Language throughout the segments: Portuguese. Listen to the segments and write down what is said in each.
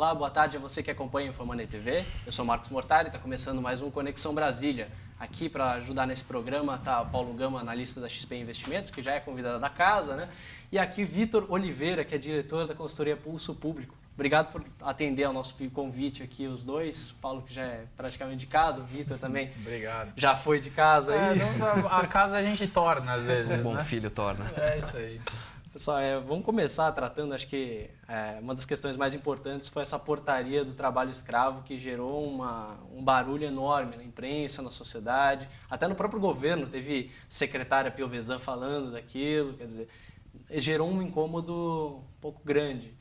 Olá, boa tarde a você que acompanha o Infomoney TV. Eu sou Marcos Mortari, está começando mais um Conexão Brasília. Aqui para ajudar nesse programa está o Paulo Gama, analista da XP Investimentos, que já é convidado da casa, né? E aqui Vitor Oliveira, que é diretor da consultoria Pulso Público. Obrigado por atender ao nosso convite aqui, os dois. Paulo, que já é praticamente de casa, o Vitor também. Obrigado. Já foi de casa aí. A casa a gente torna às vezes, Um bom né? filho torna. É isso aí. Pessoal, vamos começar tratando, acho que uma das questões mais importantes foi essa portaria do trabalho escravo que gerou um barulho enorme na imprensa, na sociedade, até no próprio governo, teve secretária Piovesan falando daquilo, quer dizer, gerou um incômodo um pouco grande.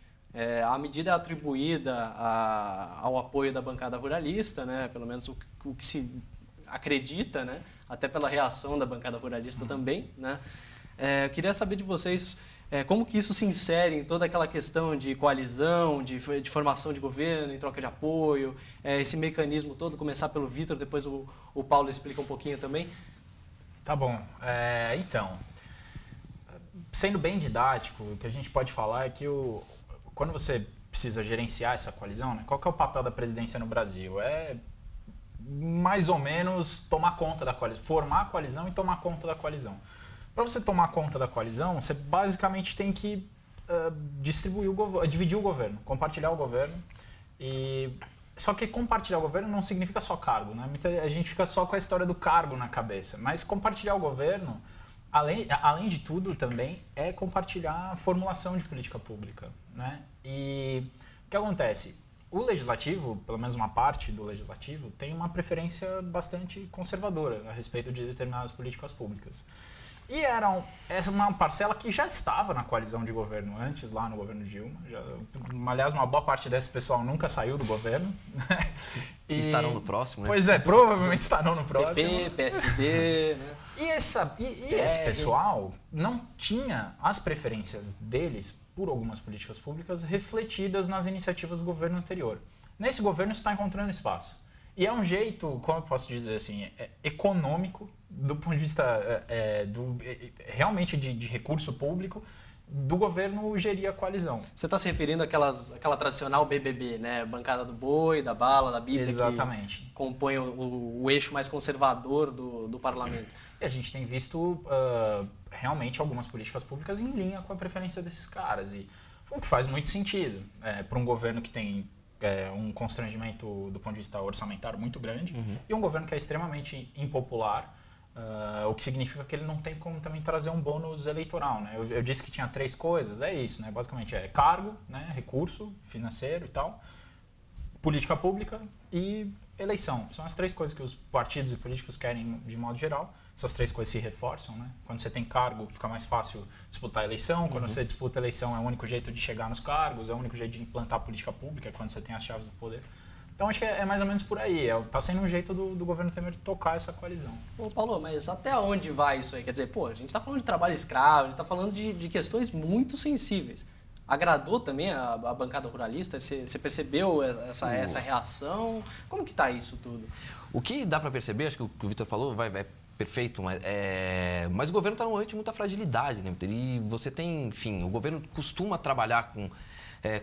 A medida é atribuída ao apoio da bancada ruralista, né, pelo menos o que se acredita, né, até pela reação da bancada ruralista também, né. Eu queria saber de vocês como que isso se insere em toda aquela questão de coalizão, de formação de governo, em troca de apoio, esse mecanismo todo, começar pelo Vitor, depois o Paulo explica um pouquinho também. Tá bom. Então, sendo bem didático, o que a gente pode falar é que quando você precisa gerenciar essa coalizão, né, qual que é o papel da presidência no Brasil? É mais ou menos tomar conta da coalizão, formar a coalizão e tomar conta da coalizão. Para você tomar conta da coalizão, você basicamente tem que dividir o governo, compartilhar o governo. Só que compartilhar o governo não significa só cargo, né? A gente fica só com a história do cargo na cabeça. Mas compartilhar o governo, além de tudo, também é compartilhar a formulação de política pública, né? E o que acontece? O legislativo, pelo menos uma parte do legislativo, tem uma preferência bastante conservadora a respeito de determinadas políticas públicas. E essa é uma parcela que já estava na coalizão de governo antes, lá no governo Dilma. Aliás, uma boa parte desse pessoal nunca saiu do governo. E estarão no próximo, né? Pois é, provavelmente estarão no próximo. PP, PSD, né? E esse pessoal não tinha as preferências deles por algumas políticas públicas refletidas nas iniciativas do governo anterior. Nesse governo isso está encontrando espaço. E é um jeito, como eu posso dizer assim, econômico, do ponto de vista realmente de recurso público, do governo gerir a coalizão. Você está se referindo àquela tradicional BBB, né? Bancada do boi, da bala, da Bíblia, exatamente, que compõe o eixo mais conservador do parlamento. E a gente tem visto realmente algumas políticas públicas em linha com a preferência desses caras. E o que faz muito sentido para um governo que tem um constrangimento do ponto de vista orçamentário muito grande, e um governo que é extremamente impopular, o que significa que ele não tem como também trazer um bônus eleitoral, né? Eu disse que tinha 3 coisas, é isso, né? Basicamente é cargo, né? Recurso financeiro e tal, política pública e eleição. São as 3 coisas que os partidos e políticos querem de modo geral. Essas 3 coisas se reforçam, né? Quando você tem cargo, fica mais fácil disputar a eleição. Quando você disputa a eleição, é o único jeito de chegar nos cargos, é o único jeito de implantar a política pública, quando você tem as chaves do poder. Então, acho que é mais ou menos por aí. Está sendo um jeito do governo Temer tocar essa coalizão. Ô, Paulo, mas até onde vai isso aí? Quer dizer, a gente está falando de trabalho escravo, a gente está falando de questões muito sensíveis. Agradou também a bancada ruralista? Você percebeu essa reação? Como que está isso tudo? O que dá para perceber, acho que o que o Vitor falou vai perfeito, mas o governo está num momento de muita fragilidade, né? E você tem, enfim, o governo costuma trabalhar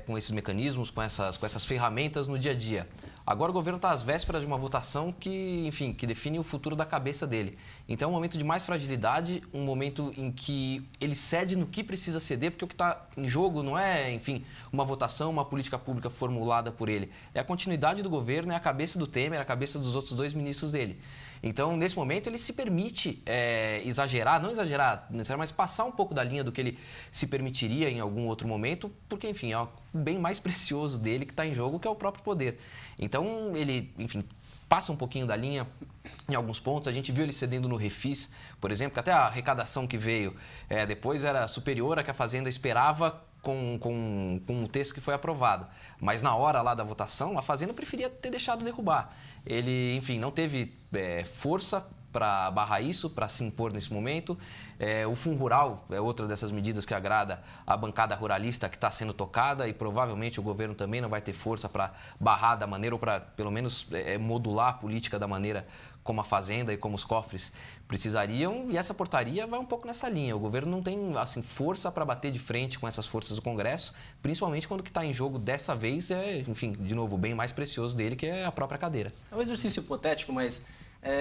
com esses mecanismos, com essas ferramentas no dia a dia. Agora o governo está às vésperas de uma votação que define o futuro da cabeça dele. Então é um momento de mais fragilidade, um momento em que ele cede no que precisa ceder, porque o que está em jogo não é, enfim, uma votação, uma política pública formulada por ele. É a continuidade do governo, é a cabeça do Temer, é a cabeça dos outros 2 ministros dele. Então, nesse momento, ele se permite não exagerar necessariamente, mas passar um pouco da linha do que ele se permitiria em algum outro momento, porque, enfim, é o bem mais precioso dele que está em jogo, que é o próprio poder. Então, ele, enfim, passa um pouquinho da linha em alguns pontos. A gente viu ele cedendo no Refis, por exemplo, que até a arrecadação que veio depois era superior à que a Fazenda esperava com o texto que foi aprovado. Mas na hora lá da votação, a Fazenda preferia ter deixado derrubar. Ele, enfim, não teve força para barrar isso, para se impor nesse momento. O Fundo Rural é outra dessas medidas que agrada a bancada ruralista que está sendo tocada e provavelmente o governo também não vai ter força para barrar da maneira ou para, pelo menos, modular a política da maneira como a Fazenda e como os cofres precisariam, e essa portaria vai um pouco nessa linha. O governo não tem assim, força para bater de frente com essas forças do Congresso, principalmente quando o que está em jogo dessa vez é, enfim, de novo, o bem mais precioso dele, que é a própria cadeira. É um exercício hipotético, mas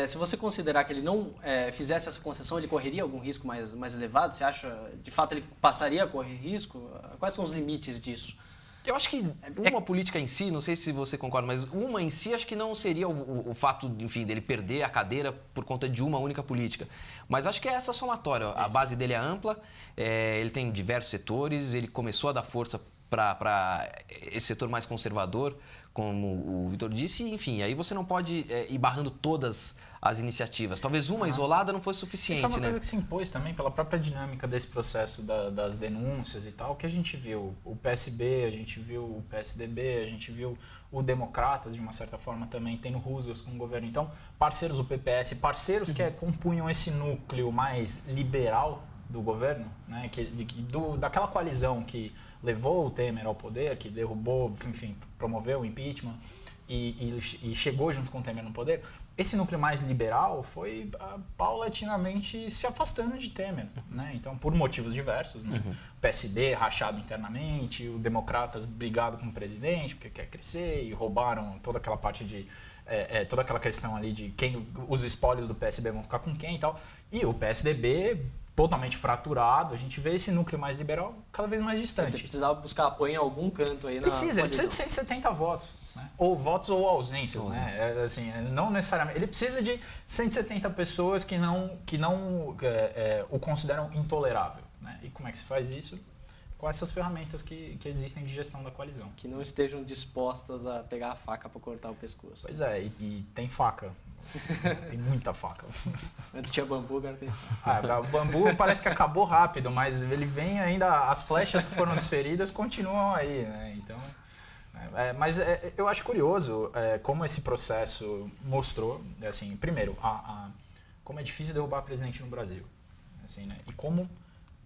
se você considerar que ele não fizesse essa concessão, ele correria algum risco mais elevado? Você acha, de fato, ele passaria a correr risco? Quais são os limites disso? Eu acho que uma política em si, não sei se você concorda, mas uma em si acho que não seria o fato, enfim, dele perder a cadeira por conta de uma única política. Mas acho que é essa somatória. A base dele é ampla, ele tem diversos setores, ele começou a dar força para esse setor mais conservador, como o Vitor disse, enfim, aí você não pode ir barrando todas as iniciativas. Talvez uma isolada não fosse suficiente, foi uma né? coisa que se impôs também pela própria dinâmica desse processo das denúncias e tal, que a gente viu o PSB, a gente viu o PSDB, a gente viu o Democratas, de uma certa forma, também tendo rusgas com o governo. Então, parceiros do PPS, parceiros que compunham esse núcleo mais liberal do governo, né, daquela coalizão que levou o Temer ao poder, que derrubou, enfim, promoveu o impeachment e chegou junto com o Temer no poder, esse núcleo mais liberal foi paulatinamente se afastando de Temer, né? Então, por motivos diversos, né? O PSD rachado internamente, o Democratas brigado com o presidente porque quer crescer e roubaram toda aquela parte de toda aquela questão ali de quem os espólios do PSB vão ficar com quem e tal. E o PSDB totalmente fraturado, a gente vê esse núcleo mais liberal cada vez mais distante. Você precisava buscar apoio em algum canto aí na Precisa de 170 votos, né? Ou votos ou ausências, né? Assim, não necessariamente. Ele precisa de 170 pessoas que não o consideram intolerável, né? E como é que se faz isso? Com essas ferramentas que existem de gestão da coalizão. Que não estejam dispostas a pegar a faca para cortar o pescoço. Pois é, e tem faca. Tem muita faca. Antes tinha bambu, agora tem faca. O bambu parece que acabou rápido, mas ele vem ainda, as flechas que foram desferidas continuam aí, né? Então, mas eu acho curioso como esse processo mostrou, assim, primeiro, como é difícil derrubar presidente no Brasil, assim, né? E como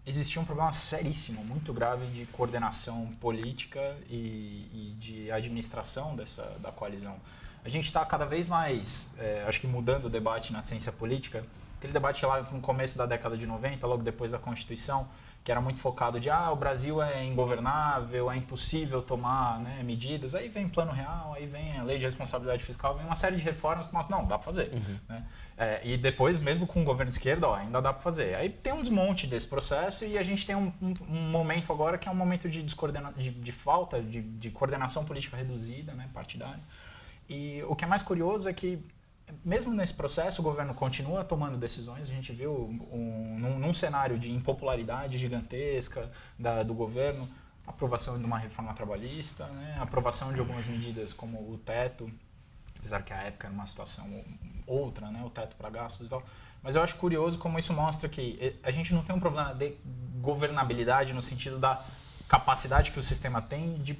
existia um problema seríssimo, muito grave de coordenação política e de administração da coalizão. A gente está cada vez mais, acho que mudando o debate na ciência política, aquele debate lá no começo da década de 90, logo depois da Constituição, que era muito focado de o Brasil é ingovernável, é impossível tomar, né, medidas, aí vem plano real, aí vem a lei de responsabilidade fiscal, vem uma série de reformas que mostram, não, dá para fazer. Né? E depois, mesmo com o governo de esquerda, ainda dá para fazer. Aí tem um desmonte desse processo e a gente tem um momento agora que é um momento de falta de coordenação política reduzida, né, partidária. E o que é mais curioso é que, mesmo nesse processo, o governo continua tomando decisões. A gente viu num cenário de impopularidade gigantesca do governo, a aprovação de uma reforma trabalhista, né? A aprovação de algumas medidas como o teto, apesar que a época era uma situação outra, né? O teto para gastos e tal. Mas eu acho curioso como isso mostra que a gente não tem um problema de governabilidade no sentido da capacidade que o sistema tem de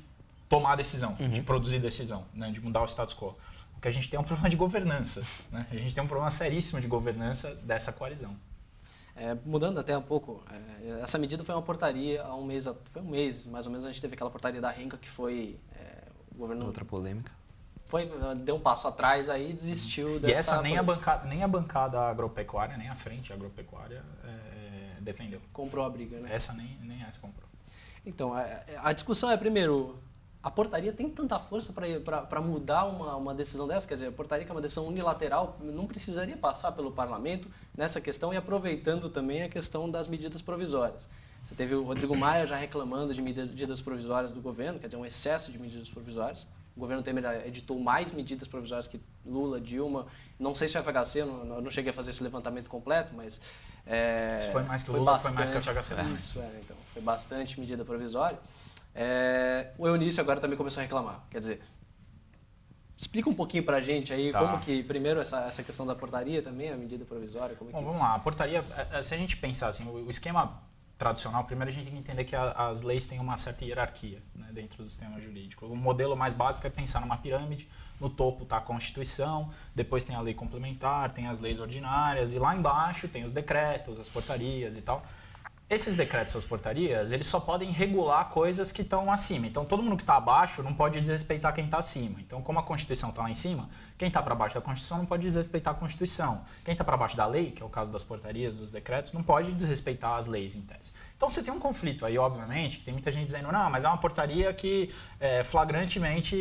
tomar decisão, de produzir decisão, né? De mudar o status quo. O que a gente tem é um problema de governança, né? A gente tem um problema seríssimo de governança dessa coalizão. Mudando até um pouco, essa medida foi uma portaria há um mês, foi um mês mais ou menos, a gente teve aquela portaria da Renca que foi o governo... Outra polêmica. Deu um passo atrás aí e desistiu dessa... E essa nem a bancada agropecuária, nem a frente agropecuária defendeu. Comprou a briga, né? Essa nem essa comprou. Então, a discussão é, primeiro, a portaria tem tanta força para mudar uma decisão dessa? Quer dizer, a portaria que é uma decisão unilateral não precisaria passar pelo parlamento nessa questão e aproveitando também a questão das medidas provisórias. Você teve o Rodrigo Maia já reclamando de medidas provisórias do governo, quer dizer, um excesso de medidas provisórias. O governo Temer editou mais medidas provisórias que Lula, Dilma. Não sei se o FHC, eu não cheguei a fazer esse levantamento completo, mas... Se foi mais que o Lula, bastante, foi mais que o FHC. Isso, então, foi bastante medida provisória. O Eunício agora também começou a reclamar. Quer dizer, explica um pouquinho pra gente aí como que, primeiro, essa questão da portaria também, a medida provisória. Bom, vamos lá. A portaria, se a gente pensar assim, o esquema tradicional, primeiro a gente tem que entender que as leis têm uma certa hierarquia, né, dentro do sistema jurídico. O modelo mais básico é pensar numa pirâmide, no topo está a Constituição, depois tem a lei complementar, tem as leis ordinárias e lá embaixo tem os decretos, as portarias e tal. Esses decretos, as portarias, eles só podem regular coisas que estão acima. Então, todo mundo que está abaixo não pode desrespeitar quem está acima. Então, como a Constituição está lá em cima, Quem está para baixo da Constituição não pode desrespeitar a Constituição. Quem está para baixo da lei, que é o caso das portarias, dos decretos, não pode desrespeitar as leis em tese. Então você tem um conflito aí, obviamente, que tem muita gente dizendo, não, mas é uma portaria que flagrantemente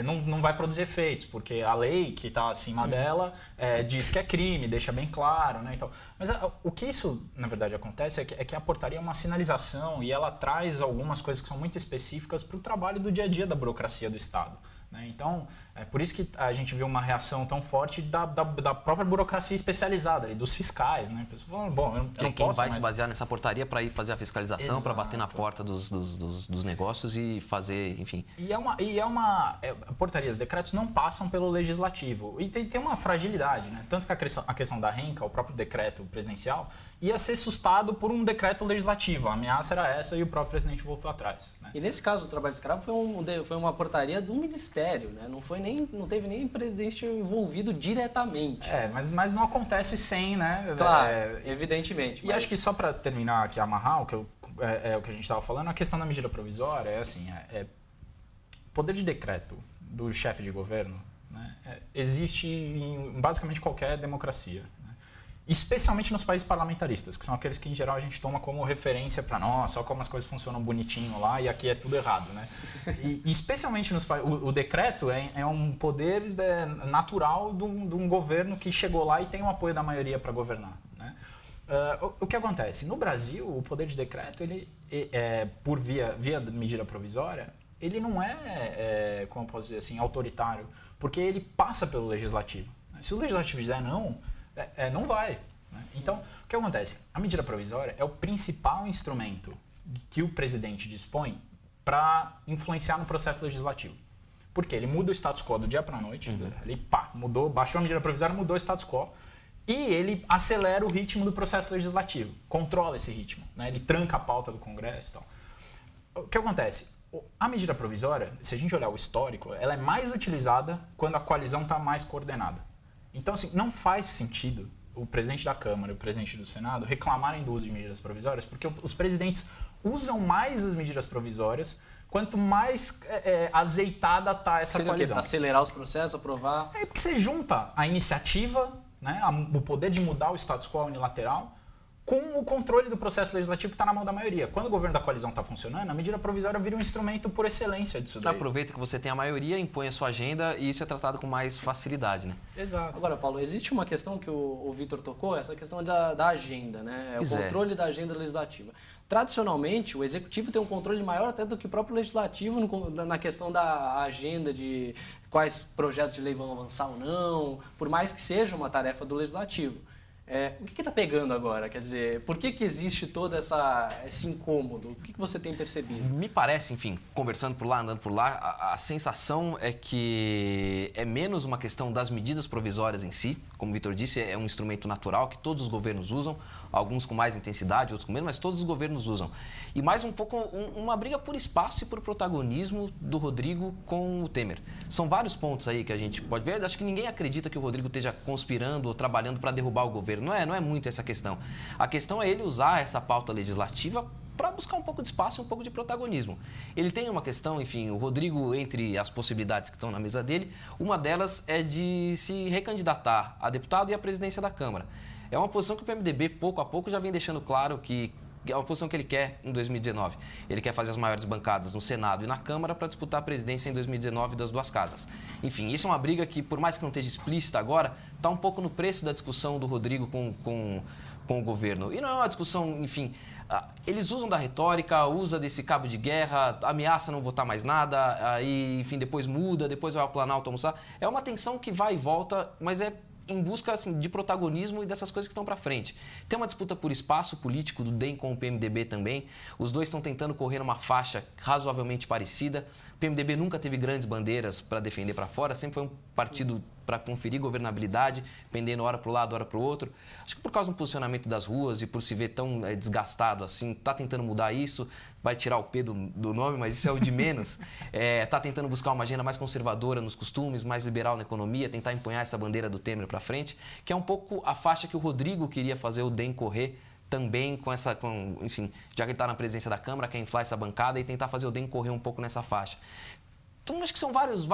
não vai produzir efeitos, porque a lei que está acima dela diz que é crime, deixa bem claro, né? Então, mas o que isso, na verdade, acontece é que a portaria é uma sinalização e ela traz algumas coisas que são muito específicas para o trabalho do dia a dia da burocracia do Estado. Então, é por isso que a gente viu uma reação tão forte da própria burocracia especializada, ali, dos fiscais. Né? Pessoas falando, bom, eu não quem posso vai mais... se basear nessa portaria para ir fazer a fiscalização, para bater na porta dos negócios e fazer, enfim... Portarias, decretos não passam pelo legislativo. E tem uma fragilidade, né? Tanto que a questão da renca, o próprio decreto presidencial, ia ser sustado por um decreto legislativo. A ameaça era essa e o próprio presidente voltou atrás. Né? E nesse caso, o trabalho escravo foi uma portaria do Ministério, né? Não teve nem presidente envolvido diretamente. Mas não acontece sem, né? Claro, evidentemente. E acho que só para terminar aqui, amarrar o que o que a gente estava falando, a questão da medida provisória é assim, poder de decreto do chefe de governo, né, existe em basicamente qualquer democracia. Especialmente nos países parlamentaristas, que são aqueles que, em geral, a gente toma como referência para nós, só como as coisas funcionam bonitinho lá e aqui é tudo errado, né? E especialmente nos países... O decreto é um poder natural de um governo que chegou lá e tem o apoio da maioria para governar, né? O que acontece? No Brasil, o poder de decreto, ele por via medida provisória, ele não como eu posso dizer assim, autoritário, porque ele passa pelo legislativo. Se o legislativo dizer não... não vai. Né? Então, o que acontece? A medida provisória é o principal instrumento que o presidente dispõe para influenciar no processo legislativo. Porque ele muda o status quo do dia para a noite, ele mudou, baixou a medida provisória, mudou o status quo, e ele acelera o ritmo do processo legislativo, controla esse ritmo, né? Ele tranca a pauta do Congresso e tal. O que acontece? A medida provisória, se a gente olhar o histórico, ela é mais utilizada quando a coalizão está mais coordenada. Então, assim, não faz sentido o presidente da Câmara e o presidente do Senado reclamarem do uso de medidas provisórias, porque os presidentes usam mais as medidas provisórias quanto mais azeitada está essa coalizão. Acelerar os processos, aprovar... Porque você junta a iniciativa, né, o poder de mudar o status quo unilateral, com o controle do processo legislativo que está na mão da maioria. Quando o governo da coalizão está funcionando, a medida provisória vira um instrumento por excelência disso daí. Aproveita que você tem a maioria, impõe a sua agenda e isso é tratado com mais facilidade, né? Exato. Agora, Paulo, existe uma questão que o Vitor tocou, essa questão da agenda, né? O controle da agenda legislativa. Tradicionalmente, o executivo tem um controle maior até do que o próprio legislativo na questão da agenda de quais projetos de lei vão avançar ou não, por mais que seja uma tarefa do legislativo. O que está pegando agora? Quer dizer, por que existe todo esse incômodo? O que você tem percebido? Me parece, enfim, conversando por lá, andando por lá, a sensação é que é menos uma questão das medidas provisórias em si. Como o Vitor disse, é um instrumento natural que todos os governos usam, alguns com mais intensidade, outros com menos, mas todos os governos usam. E mais um pouco uma briga por espaço e por protagonismo do Rodrigo com o Temer. São vários pontos aí que a gente pode ver. Acho que ninguém acredita que o Rodrigo esteja conspirando ou trabalhando para derrubar o governo. Não é muito essa questão. A questão é ele usar essa pauta legislativa para buscar um pouco de espaço e um pouco de protagonismo. Ele tem uma questão, enfim, o Rodrigo, entre as possibilidades que estão na mesa dele, uma delas é de se recandidatar a deputado e à presidência da Câmara. É uma posição que o PMDB, pouco a pouco, já vem deixando claro que é uma posição que ele quer em 2019. Ele quer fazer as maiores bancadas no Senado e na Câmara para disputar a presidência em 2019 das duas casas. Enfim, isso é uma briga que, por mais que não esteja explícita agora, está um pouco no preço da discussão do Rodrigo com o governo. E não é uma discussão, enfim, eles usam da retórica, usa desse cabo de guerra, ameaça não votar mais nada, aí, enfim, depois muda, depois vai ao Planalto almoçar. É uma tensão que vai e volta, mas é em busca assim, de protagonismo e dessas coisas que estão para frente. Tem uma disputa por espaço político do DEM com o PMDB também. Os dois estão tentando correr numa faixa razoavelmente parecida. O PMDB nunca teve grandes bandeiras para defender para fora, sempre foi um partido para conferir governabilidade, pendendo hora para o lado, hora para o outro. Acho que por causa do posicionamento das ruas e por se ver tão desgastado assim, está tentando mudar isso, vai tirar o P do nome, mas isso é o de menos. Está tentando buscar uma agenda mais conservadora nos costumes, mais liberal na economia, tentar empunhar essa bandeira do Temer para frente, que é um pouco a faixa que o Rodrigo queria fazer o DEM correr também enfim, já que ele está na presidência da Câmara, quer inflar essa bancada e tentar fazer o DEM correr um pouco nessa faixa. Então, acho que são vários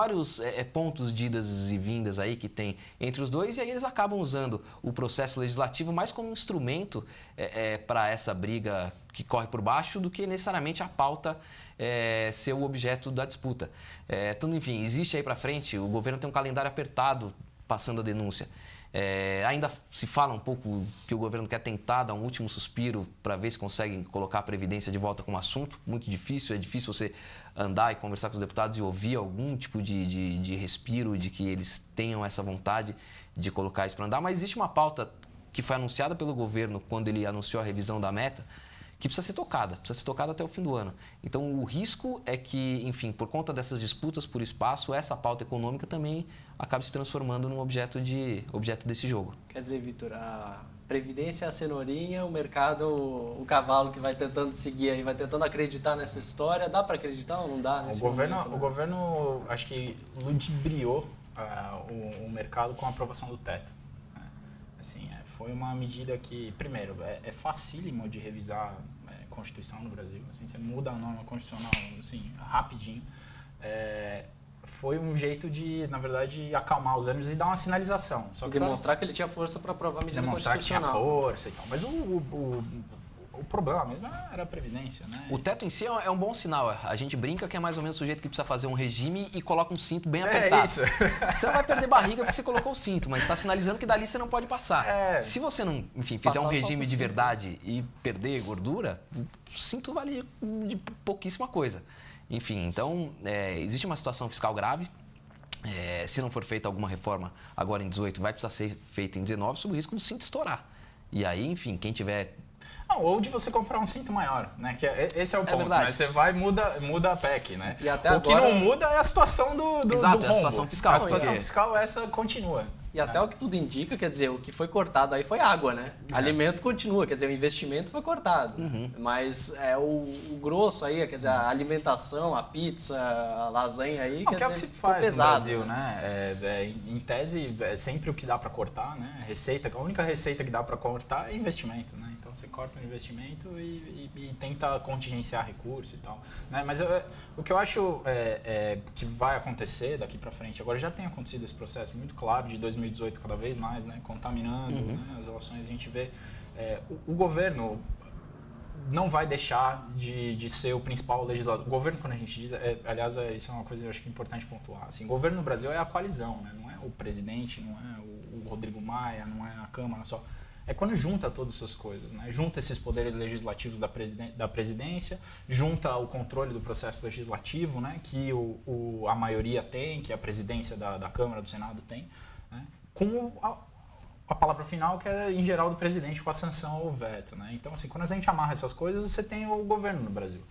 pontos de idas e vindas aí que tem entre os dois, e aí eles acabam usando o processo legislativo mais como um instrumento para essa briga que corre por baixo do que necessariamente a pauta ser o objeto da disputa. Então, enfim, existe aí para frente, o governo tem um calendário apertado passando a denúncia. Ainda se fala um pouco que o governo quer tentar dar um último suspiro para ver se consegue colocar a Previdência de volta como assunto. Muito difícil, é difícil você andar e conversar com os deputados e ouvir algum tipo de respiro, de que eles tenham essa vontade de colocar isso para andar. Mas existe uma pauta que foi anunciada pelo governo quando ele anunciou a revisão da meta, que precisa ser tocada até o fim do ano. Então, o risco é que, enfim, por conta dessas disputas por espaço, essa pauta econômica também acabe se transformando num objeto desse jogo. Quer dizer, Vitor, a Previdência é a cenourinha, o mercado, o cavalo que vai tentando seguir aí, vai tentando acreditar nessa história. Dá para acreditar ou não dá nesse momento? Né? O governo, acho que ludibriou o mercado com a aprovação do teto. Né? Assim, foi uma medida que, primeiro, é facílimo de revisar a Constituição no Brasil. Assim, você muda a norma constitucional assim, rapidinho. Foi um jeito de, na verdade, acalmar os ânimos e dar uma sinalização. Só que demonstrar que ele tinha força para aprovar a medida demonstrar constitucional. Demonstrar que tinha força e tal. Mas o problema mesmo era a Previdência, né? O teto em si é um bom sinal. A gente brinca que é mais ou menos o sujeito que precisa fazer um regime e coloca um cinto bem apertado. Isso. Você não vai perder barriga porque você colocou o cinto, mas está sinalizando que dali você não pode passar. Se você não, enfim, fizer um regime de verdade e perder gordura, o cinto vale de pouquíssima coisa. Enfim, então, existe uma situação fiscal grave. Se não for feita alguma reforma agora em 18, vai precisar ser feita em 19, sob o risco do cinto estourar. E aí, enfim, quem tiver... Ou de você comprar um cinto maior, né? Que esse é o ponto, verdade. né? Você vai e muda a PEC, né? E até o que agora... não muda é a situação do Exato, rombo. é a situação fiscal. A situação fiscal, essa continua. E até o que tudo indica, quer dizer, o que foi cortado aí foi água, né? Alimento continua, quer dizer, o investimento foi cortado. Mas o grosso aí, quer dizer, a alimentação, a pizza, a lasanha aí, que é o que se faz pesado, no Brasil, né? Em tese, é sempre o que dá para cortar, né? A única receita que dá para cortar é investimento, né? Então você corta o investimento e tenta contingenciar recursos e tal. Né? Mas o que eu acho que vai acontecer daqui para frente, agora já tem acontecido esse processo muito claro de 2018 cada vez mais, né? Contaminando né? As relações, a gente vê o governo não vai deixar de ser o principal legislador. O governo, quando a gente diz, aliás, isso é uma coisa que eu acho que é importante pontuar. Assim, o governo no Brasil é a coalizão, né? Não é o presidente, não é o Rodrigo Maia, não é a Câmara só. É quando junta todas essas coisas, né? Junta esses poderes legislativos da presidência, junta o controle do processo legislativo, né? Que a maioria tem, que a presidência da Câmara, do Senado tem, né? Com a palavra final, que é, em geral, do presidente, com a sanção ou veto, né? Então, assim, quando a gente amarra essas coisas, você tem o governo no Brasil.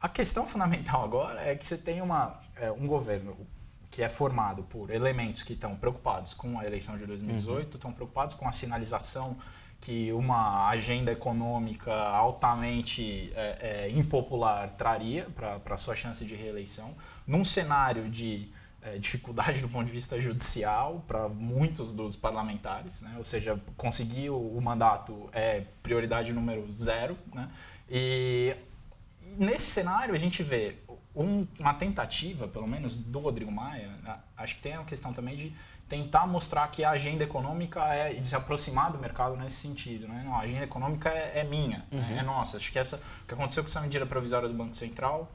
A questão fundamental agora é que você tem um governo que é formado por elementos que estão preocupados com a eleição de 2018, estão preocupados com a sinalização que uma agenda econômica altamente impopular traria para a sua chance de reeleição, num cenário de dificuldade do ponto de vista judicial para muitos dos parlamentares, né? Ou seja, conseguir o mandato é prioridade número 0, né? E nesse cenário a gente vê uma tentativa, pelo menos do Rodrigo Maia, acho que tem a questão também de tentar mostrar que a agenda econômica de se aproximar do mercado nesse sentido, né? Não, a agenda econômica é minha, é nossa. Acho que o que aconteceu com essa medida provisória do Banco Central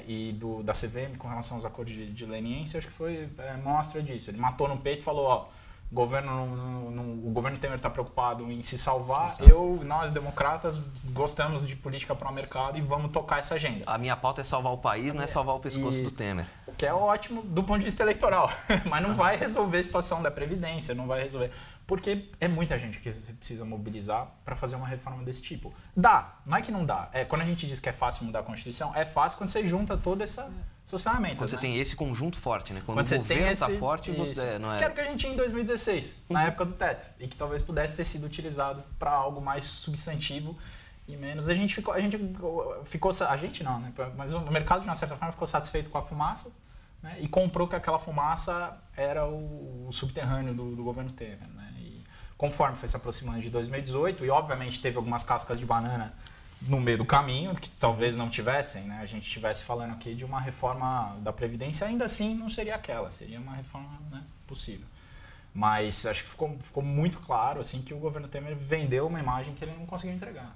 e da CVM com relação aos acordos de leniência, acho que foi mostra disso. Ele matou no peito e falou, o governo Temer está preocupado em se salvar, nós democratas gostamos de política pró-mercado e vamos tocar essa agenda. A minha pauta é salvar o país, não é salvar o pescoço do Temer. O que é ótimo do ponto de vista eleitoral, mas não vai resolver a situação da Previdência, não vai resolver, porque é muita gente que você precisa mobilizar para fazer uma reforma desse tipo. Dá, não é que não dá. Quando a gente diz que é fácil mudar a Constituição, é fácil quando você junta todas essas ferramentas. Quando você tem esse conjunto forte, né? Quando o governo está forte, você não é... Que era o que a gente tinha em 2016, na época do teto, e que talvez pudesse ter sido utilizado para algo mais substantivo e menos. A gente não, né? Mas o mercado de uma certa forma ficou satisfeito com a fumaça, né? E comprou que aquela fumaça era o subterrâneo do governo Temer, né? E conforme foi se aproximando de 2018, e obviamente teve algumas cascas de banana no meio do caminho, que talvez não tivessem, né? A gente estivesse falando aqui de uma reforma da Previdência, ainda assim não seria aquela, seria uma reforma, né, possível. Mas acho que ficou muito claro assim, que o governo Temer vendeu uma imagem que ele não conseguiu entregar.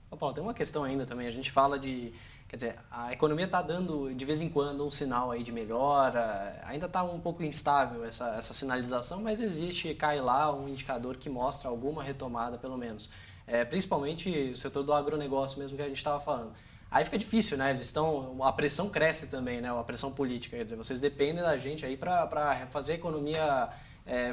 Ô Paulo, tem uma questão ainda também, a gente fala de... Quer dizer, a economia está dando, de vez em quando, um sinal aí de melhora, ainda está um pouco instável essa sinalização, mas existe, cai lá, um indicador que mostra alguma retomada, pelo menos. Principalmente o setor do agronegócio mesmo que a gente estava falando. Aí fica difícil, né? A pressão cresce também, né? A pressão política, quer dizer, vocês dependem da gente aí para fazer a economia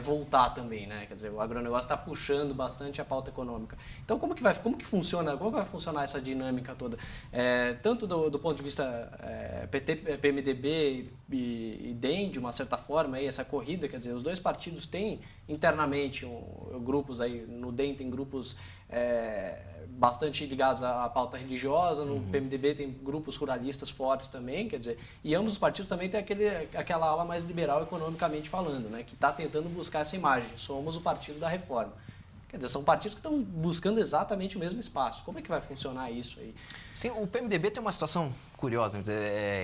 voltar também, né? Quer dizer, o agronegócio está puxando bastante a pauta econômica. Então, como que vai funcionar essa dinâmica toda? Tanto do ponto de vista PT, PMDB e DEM, de uma certa forma, aí, essa corrida, quer dizer, os dois partidos têm internamente grupos aí, no DEM tem grupos bastante ligados à pauta religiosa, no PMDB tem grupos ruralistas fortes também, quer dizer, e ambos os partidos também têm aquela ala mais liberal economicamente falando, né, que está tentando buscar essa imagem, somos o partido da reforma. Quer dizer, são partidos que estão buscando exatamente o mesmo espaço. Como é que vai funcionar isso aí? Sim, o PMDB tem uma situação curiosa.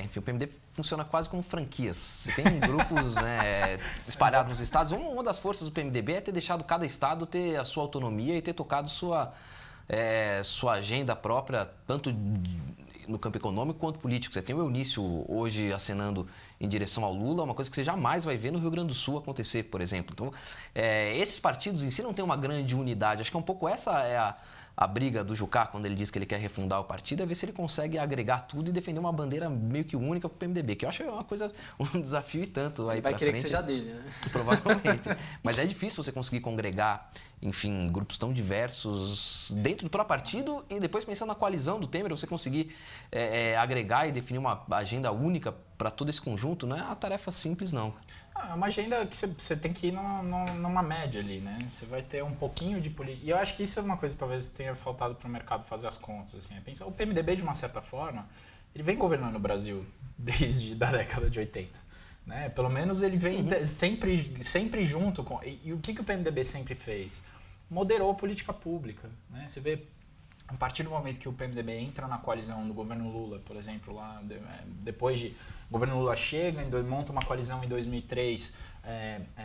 Enfim, o PMDB funciona quase como franquias. Você tem grupos, né, espalhados nos estados. Uma das forças do PMDB é ter deixado cada estado ter a sua autonomia e ter tocado sua agenda própria, tanto no campo econômico quanto político. Você tem o Eunício hoje acenando em direção ao Lula, uma coisa que você jamais vai ver no Rio Grande do Sul acontecer, por exemplo. Então, esses partidos em si não têm uma grande unidade. Acho que um pouco essa é a briga do Jucá, quando ele diz que ele quer refundar o partido, é ver se ele consegue agregar tudo e defender uma bandeira meio que única para o PMDB, que eu acho uma coisa, um desafio e tanto aí para frente. Vai querer que seja dele, né? Provavelmente. Mas é difícil você conseguir congregar, enfim, grupos tão diversos dentro do próprio partido e depois pensando na coalizão do Temer, você conseguir agregar e definir uma agenda única para todo esse conjunto, não é uma tarefa simples, não. É uma agenda que você tem que ir numa média ali, né? Você vai ter um pouquinho de política. E eu acho que isso é uma coisa que talvez tenha faltado para o mercado fazer as contas. Assim, pensar. O PMDB, de uma certa forma, ele vem governando o Brasil desde a década de 80. Né? Pelo menos ele vem sempre junto com... E o que o PMDB sempre fez? Moderou a política pública. Né? Você vê, a partir do momento que o PMDB entra na coalizão do governo Lula, por exemplo, lá depois de... O governo Lula chega, monta uma coalizão em 2003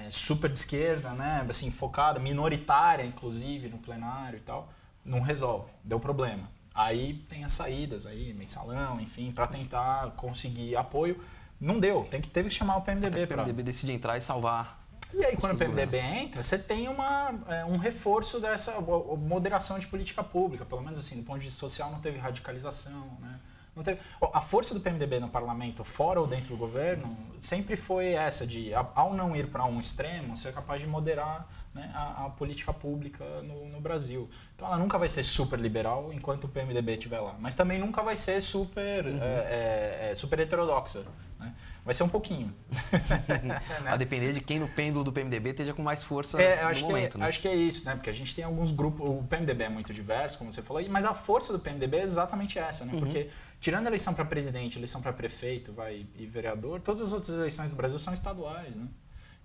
super de esquerda, né? Assim, focada, minoritária, inclusive, no plenário e tal. Não resolve, deu problema. Aí tem as saídas, aí, mensalão, enfim, para tentar conseguir apoio. Não deu, teve que chamar o PMDB. O PMDB decide entrar e salvar. E aí, quando o PMDB entra, você tem um reforço dessa moderação de política pública. Pelo menos assim, do ponto de vista social, não teve radicalização, né? Não teve... A força do PMDB no parlamento, fora ou dentro do governo, sempre foi essa de, ao não ir para um extremo, ser capaz de moderar, né, a política pública no Brasil. Então ela nunca vai ser super liberal enquanto o PMDB estiver lá, mas também nunca vai ser super heterodoxa. Né? Vai ser um pouquinho. A depender de quem no pêndulo do PMDB esteja com mais força no momento. Né? Acho que é isso, né? Porque a gente tem alguns grupos... O PMDB é muito diverso, como você falou, mas a força do PMDB é exatamente essa, né? Porque tirando a eleição para presidente, eleição para prefeito e vereador, todas as outras eleições do Brasil são estaduais, né?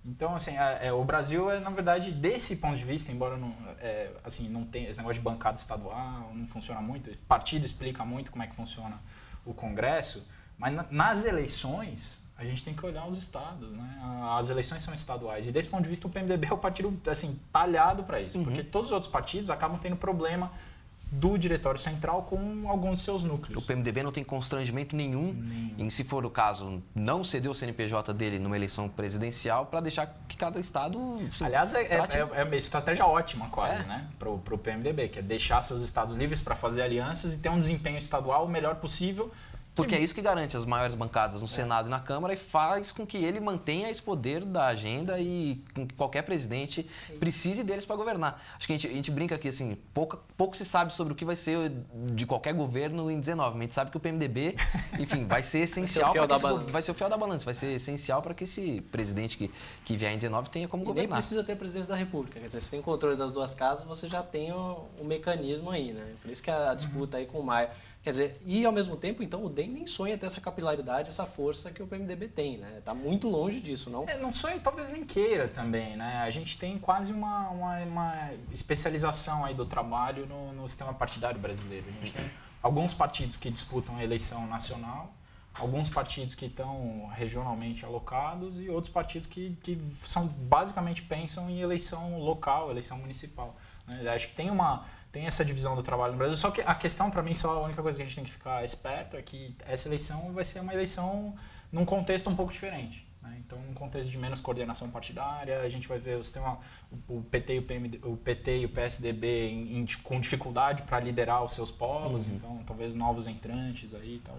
Então, assim, o Brasil na verdade, desse ponto de vista, embora não tenha esse negócio de bancada estadual, não funciona muito, o partido explica muito como é que funciona o Congresso, mas nas eleições a gente tem que olhar os estados, né? As eleições são estaduais e desse ponto de vista o PMDB é o partido assim, talhado para isso, porque todos os outros partidos acabam tendo problema do Diretório Central com alguns de seus núcleos. O PMDB não tem constrangimento nenhum em, se for o caso, não ceder o CNPJ dele numa eleição presidencial para deixar que cada estado... Aliás, é uma estratégia ótima quase, né? Para o PMDB, que é deixar seus estados livres para fazer alianças e ter um desempenho estadual o melhor possível. Porque é isso que garante as maiores bancadas no Senado e na Câmara e faz com que ele mantenha esse poder da agenda e com que qualquer presidente precise deles para governar. Acho que a gente brinca aqui, assim, pouco se sabe sobre o que vai ser de qualquer governo em 19. A gente sabe que o PMDB, enfim, vai ser essencial vai ser o fiel da balança, vai ser essencial para que esse presidente que vier em 19 tenha como governar. E nem precisa ter presidência da República, quer dizer, se tem controle das duas casas, você já tem o mecanismo aí, né? Por isso que a disputa aí com o Maia. Quer dizer, e ao mesmo tempo, então, o DEM nem sonha ter essa capilaridade, essa força que o PMDB tem, né? Está muito longe disso, não? Não sonha e talvez nem queira também, né? A gente tem quase uma especialização aí do trabalho no sistema partidário brasileiro. A gente tem alguns partidos que disputam a eleição nacional, alguns partidos que estão regionalmente alocados e outros partidos que basicamente pensam em eleição local, eleição municipal. Né? Acho que tem essa divisão do trabalho no Brasil, só que a questão para mim, só a única coisa que a gente tem que ficar esperto é que essa eleição vai ser uma eleição num contexto um pouco diferente. Né? Então, num contexto de menos coordenação partidária, a gente vai ver o PT e o PSDB com dificuldade para liderar os seus polos, então talvez novos entrantes aí, então,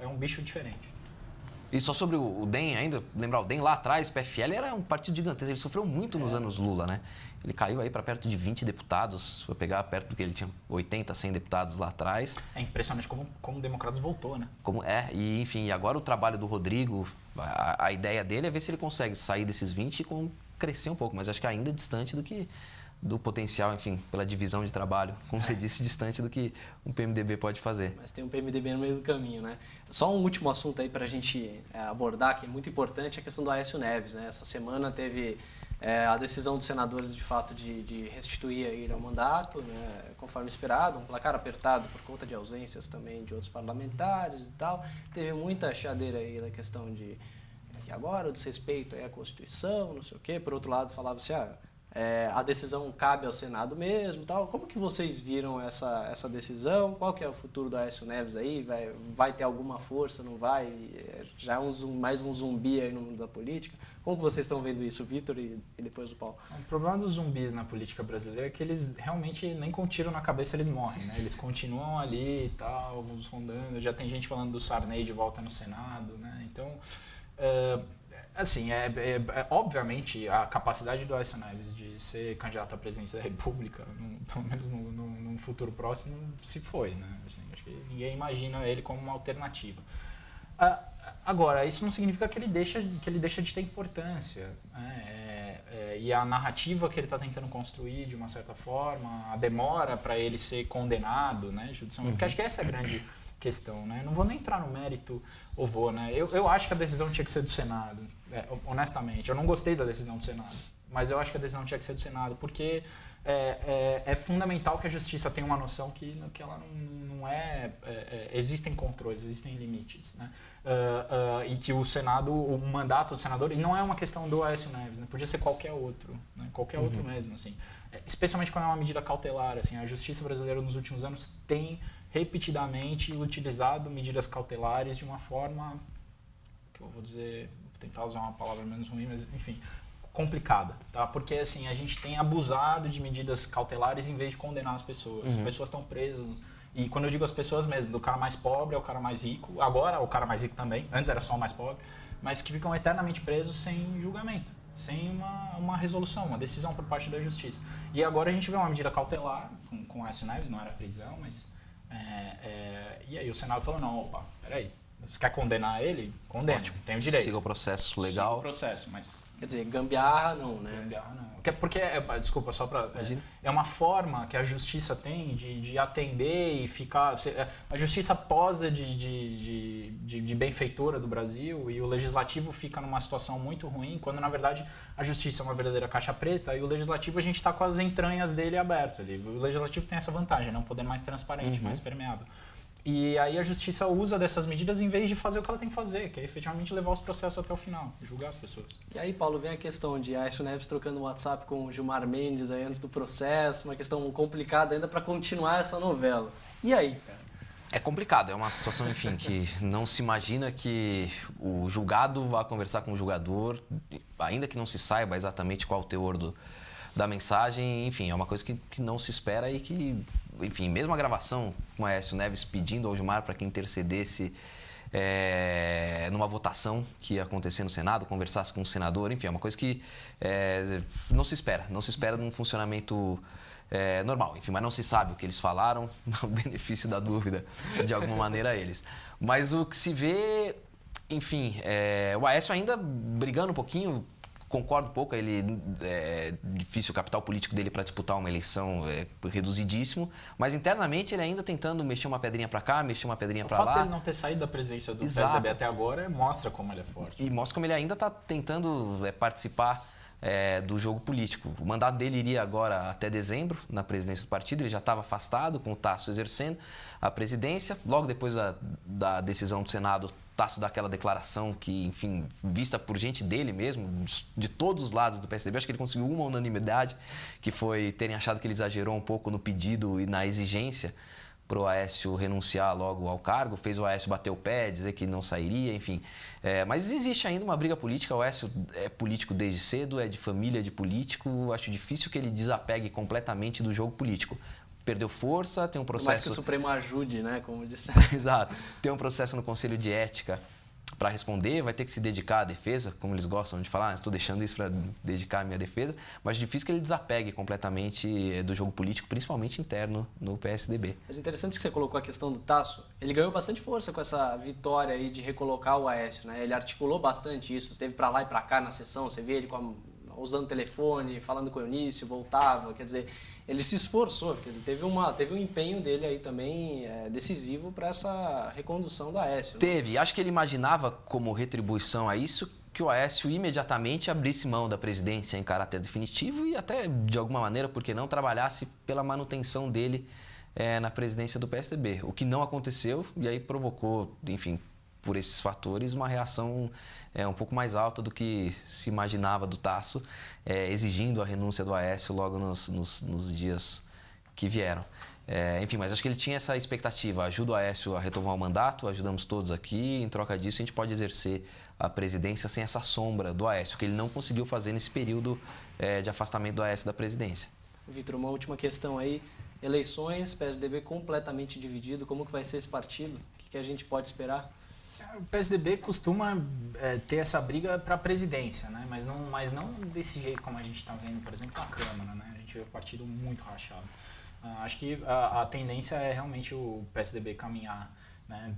é um bicho diferente. E só sobre o DEM ainda, lembrar, o DEM lá atrás, o PFL era um partido gigantesco, ele sofreu muito nos anos Lula, né? Ele caiu aí para perto de 20 deputados, se for pegar perto do que ele tinha 80, 100 deputados lá atrás. É impressionante como o Democratas voltou, né? E enfim, agora o trabalho do Rodrigo, a ideia dele é ver se ele consegue sair desses 20 e crescer um pouco, mas acho que ainda é distante do potencial, enfim, pela divisão de trabalho, como você disse, distante do que um PMDB pode fazer. Mas tem um PMDB no meio do caminho, né? Só um último assunto aí para a gente abordar, que é muito importante, é a questão do Aécio Neves, né? Essa semana teve a decisão dos senadores, de fato, de restituir ele ao mandato, né? Conforme esperado, um placar apertado por conta de ausências também de outros parlamentares e tal. Teve muita chadeira aí na questão de que agora o desrespeito à Constituição, não sei o quê. Por outro lado, falava-se, a decisão cabe ao Senado mesmo, tal. Como que vocês viram essa decisão? Qual que é o futuro do Aécio Neves aí? Vai ter alguma força, não vai? Já é mais um zumbi aí no mundo da política? Como que vocês estão vendo isso, Vitor, e depois o Paulo? O problema dos zumbis na política brasileira é que eles realmente nem com tiro na cabeça eles morrem, né? Eles continuam ali e tal, alguns rondando. Já tem gente falando do Sarney de volta no Senado, né? Então, assim, obviamente a capacidade do Aécio Neves de ser candidato à presidência da República, pelo menos num futuro próximo, se foi, né? Acho que ninguém imagina ele como uma alternativa. Agora, isso não significa que ele deixa de ter importância, né? E a narrativa que ele está tentando construir, de uma certa forma, a demora para ele ser condenado, né, judicialmente, porque acho que essa é a grande questão, né? Não vou nem entrar no mérito, ou vou, né? Eu acho que a decisão tinha que ser do Senado, honestamente. Eu não gostei da decisão do Senado, mas eu acho que a decisão tinha que ser do Senado, porque é fundamental que a justiça tenha uma noção que ela não existem controles, existem limites, né? E que o mandato do senador, e não é uma questão do Aécio Neves, né? Podia ser qualquer outro, né? Qualquer outro mesmo, assim. Especialmente quando é uma medida cautelar, assim. A justiça brasileira nos últimos anos tem repetidamente utilizado medidas cautelares de uma forma, que eu vou dizer, vou tentar usar uma palavra menos ruim, mas enfim, complicada, tá? Porque assim, a gente tem abusado de medidas cautelares em vez de condenar as pessoas. As pessoas estão presas, e quando eu digo as pessoas mesmo, do cara mais pobre ao cara mais rico, agora o cara mais rico também, antes era só o mais pobre, mas que ficam eternamente presos sem julgamento, sem uma resolução, uma decisão por parte da justiça. E agora a gente vê uma medida cautelar com o Aécio Neves, não era prisão, mas e aí o Senado falou, não, opa, peraí, você quer condenar ele? Condena, tem o direito. Siga o processo legal. Siga o processo, mas... Quer dizer, gambiarra não, né? Gambiarra não. Porque, desculpa, só para... É uma forma que a justiça tem de atender e ficar... A justiça posa de benfeitora do Brasil e o legislativo fica numa situação muito ruim, quando na verdade a justiça é uma verdadeira caixa preta e o legislativo a gente está com as entranhas dele abertas. O legislativo tem essa vantagem, né? Um poder mais transparente, mais permeável. E aí a justiça usa dessas medidas em vez de fazer o que ela tem que fazer, que é efetivamente levar os processos até o final, julgar as pessoas. E aí, Paulo, vem a questão de Aécio Neves trocando WhatsApp com o Gilmar Mendes aí antes do processo, uma questão complicada ainda para continuar essa novela. E aí, cara? É complicado, é uma situação, enfim, que não se imagina que o julgado vá conversar com o julgador, ainda que não se saiba exatamente qual o teor da mensagem, enfim, é uma coisa que não se espera e que, enfim, mesmo a gravação com o Aécio Neves pedindo ao Gilmar para que intercedesse numa votação que ia acontecer no Senado, conversasse com o senador, enfim, é uma coisa que não se espera num funcionamento normal, enfim, mas não se sabe o que eles falaram, o benefício da dúvida, de alguma maneira, eles. Mas o que se vê, enfim, o Aécio ainda brigando um pouquinho, concordo um pouco, ele é difícil o capital político dele para disputar uma eleição reduzidíssimo, mas internamente ele ainda tentando mexer uma pedrinha para cá, mexer uma pedrinha para lá. O fato dele não ter saído da presidência do PSDB até agora mostra como ele é forte. E mostra como ele ainda está tentando participar do jogo político. O mandato dele iria agora até dezembro, na presidência do partido. Ele já estava afastado, com o Tasso exercendo a presidência. Logo depois da decisão do Senado, Tasso dá aquela declaração que, enfim, vista por gente dele mesmo, de todos os lados do PSDB, acho que ele conseguiu uma unanimidade, que foi terem achado que ele exagerou um pouco no pedido e na exigência para o Aécio renunciar logo ao cargo, fez o Aécio bater o pé, dizer que não sairia, enfim. Mas existe ainda uma briga política, o Aécio é político desde cedo, é de família de político, acho difícil que ele desapegue completamente do jogo político. Perdeu força, tem um processo... Mais que o Supremo ajude, né, como disse. Exato. Tem um processo no Conselho de Ética para responder, vai ter que se dedicar à defesa, como eles gostam de falar, estou deixando isso para dedicar à minha defesa, mas difícil que ele desapegue completamente do jogo político, principalmente interno no PSDB. Mas interessante que você colocou a questão do Tasso. Ele ganhou bastante força com essa vitória aí de recolocar o Aécio, né? Ele articulou bastante isso, esteve para lá e para cá na sessão, você vê ele usando o telefone, falando com o Eunício, voltava, quer dizer, ele se esforçou, quer dizer, teve um empenho dele aí também decisivo para essa recondução do Aécio. Né? Teve, acho que ele imaginava como retribuição a isso que o Aécio imediatamente abrisse mão da presidência em caráter definitivo e até, de alguma maneira, por que não, trabalhasse pela manutenção dele na presidência do PSDB, o que não aconteceu e aí provocou, enfim, por esses fatores, uma reação um pouco mais alta do que se imaginava do Tasso, exigindo a renúncia do Aécio logo nos dias que vieram. Enfim, mas acho que ele tinha essa expectativa, ajuda o Aécio a retomar o mandato, ajudamos todos aqui, em troca disso a gente pode exercer a presidência sem essa sombra do Aécio, que ele não conseguiu fazer nesse período de afastamento do Aécio da presidência. Vitor, uma última questão aí, eleições, PSDB completamente dividido, como que vai ser esse partido? O que a gente pode esperar? O PSDB costuma ter essa briga para a presidência, né? mas não desse jeito como a gente está vendo, por exemplo, na Câmara. Né? A gente vê o partido muito rachado. Acho que a tendência é realmente o PSDB caminhar, né,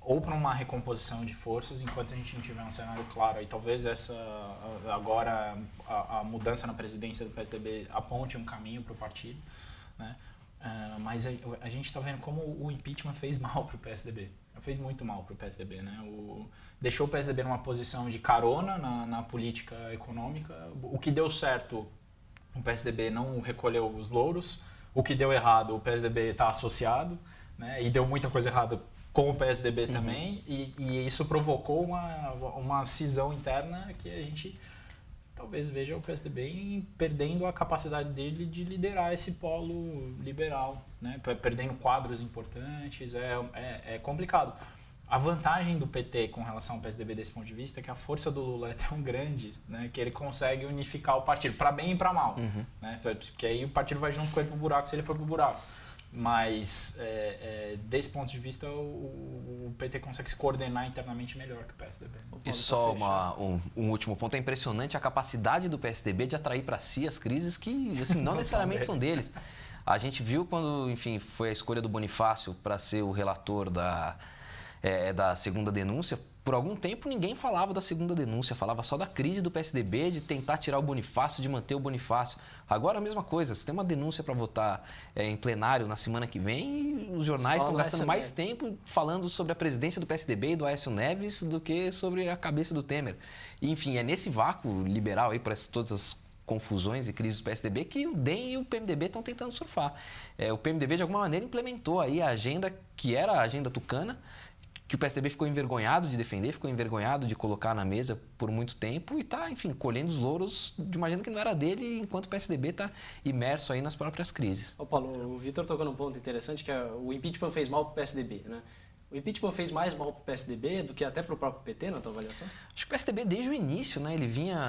ou para uma recomposição de forças, enquanto a gente não tiver um cenário claro. E talvez agora a mudança na presidência do PSDB aponte um caminho para o partido. Né? Mas a gente está vendo como o impeachment fez mal para o PSDB. Fez muito mal para o PSDB. Né? Deixou o PSDB numa posição de carona na política econômica. O que deu certo, o PSDB não recolheu os louros. O que deu errado, o PSDB está associado. Né? E deu muita coisa errada com o PSDB também. E isso provocou uma cisão interna que a gente talvez veja o PSDB perdendo a capacidade dele de liderar esse polo liberal, né? Perdendo quadros importantes, é complicado. A vantagem do PT com relação ao PSDB desse ponto de vista é que a força do Lula é tão grande, né, que ele consegue unificar o partido, para bem e para mal. Né? Porque aí o partido vai junto com ele pro buraco se ele for pro buraco. Mas, desse ponto de vista, o PT consegue se coordenar internamente melhor que o PSDB. E só um último ponto. É impressionante a capacidade do PSDB de atrair para si as crises que assim, não necessariamente são deles. A gente viu quando, enfim, foi a escolha do Bonifácio para ser o relator da segunda denúncia. Por algum tempo ninguém falava da segunda denúncia, falava só da crise do PSDB, de tentar tirar o Bonifácio, de manter o Bonifácio. Agora a mesma coisa, você tem uma denúncia para votar em plenário na semana que vem e os jornais estão gastando mais tempo falando sobre a presidência do PSDB e do Aécio Neves do que sobre a cabeça do Temer. E, enfim, é nesse vácuo liberal aí, por todas as confusões e crises do PSDB que o DEM e o PMDB estão tentando surfar. O PMDB, de alguma maneira, implementou aí a agenda que era a agenda tucana, que o PSDB ficou envergonhado de defender, ficou envergonhado de colocar na mesa por muito tempo e está, enfim, colhendo os louros de uma agenda que não era dele, enquanto o PSDB está imerso aí nas próprias crises. Ô Paulo, o Vitor tocou num ponto interessante, que o impeachment fez mal para o PSDB, né? O impeachment fez mais mal para o PSDB do que até para o próprio PT, na tua avaliação? Acho que o PSDB, desde o início, né, ele vinha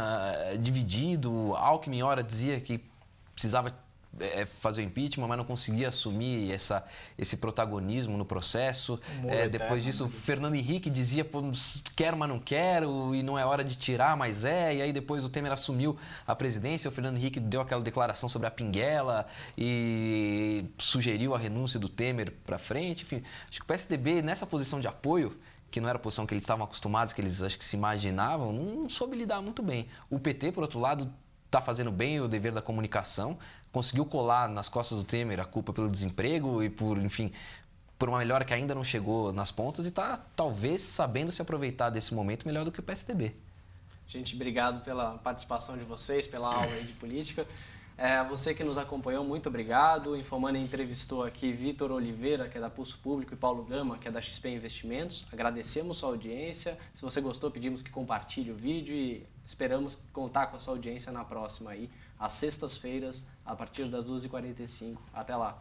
dividido. Alckmin, ora, dizia que precisava fazer o impeachment, mas não conseguia assumir esse protagonismo no processo. Depois disso, o Fernando Henrique dizia, pô, quero, mas não quero, e não é hora de tirar, mas é. E aí depois o Temer assumiu a presidência, o Fernando Henrique deu aquela declaração sobre a pinguela e sugeriu a renúncia do Temer para frente. Enfim, acho que o PSDB, nessa posição de apoio, que não era a posição que eles estavam acostumados, que eles acho que se imaginavam, não soube lidar muito bem. O PT, por outro lado, está fazendo bem o dever da comunicação, conseguiu colar nas costas do Temer a culpa pelo desemprego e por uma melhora que ainda não chegou nas pontas e está talvez sabendo se aproveitar desse momento melhor do que o PSDB. Gente, obrigado pela participação de vocês, pela aula aí de política. Você que nos acompanhou, muito obrigado. O Infomani entrevistou aqui Vitor Oliveira, que é da Pulso Público, e Paulo Gama, que é da XP Investimentos. Agradecemos sua audiência. Se você gostou, pedimos que compartilhe o vídeo e esperamos contar com a sua audiência na próxima aí, às sextas-feiras, a partir das 12h45. Até lá.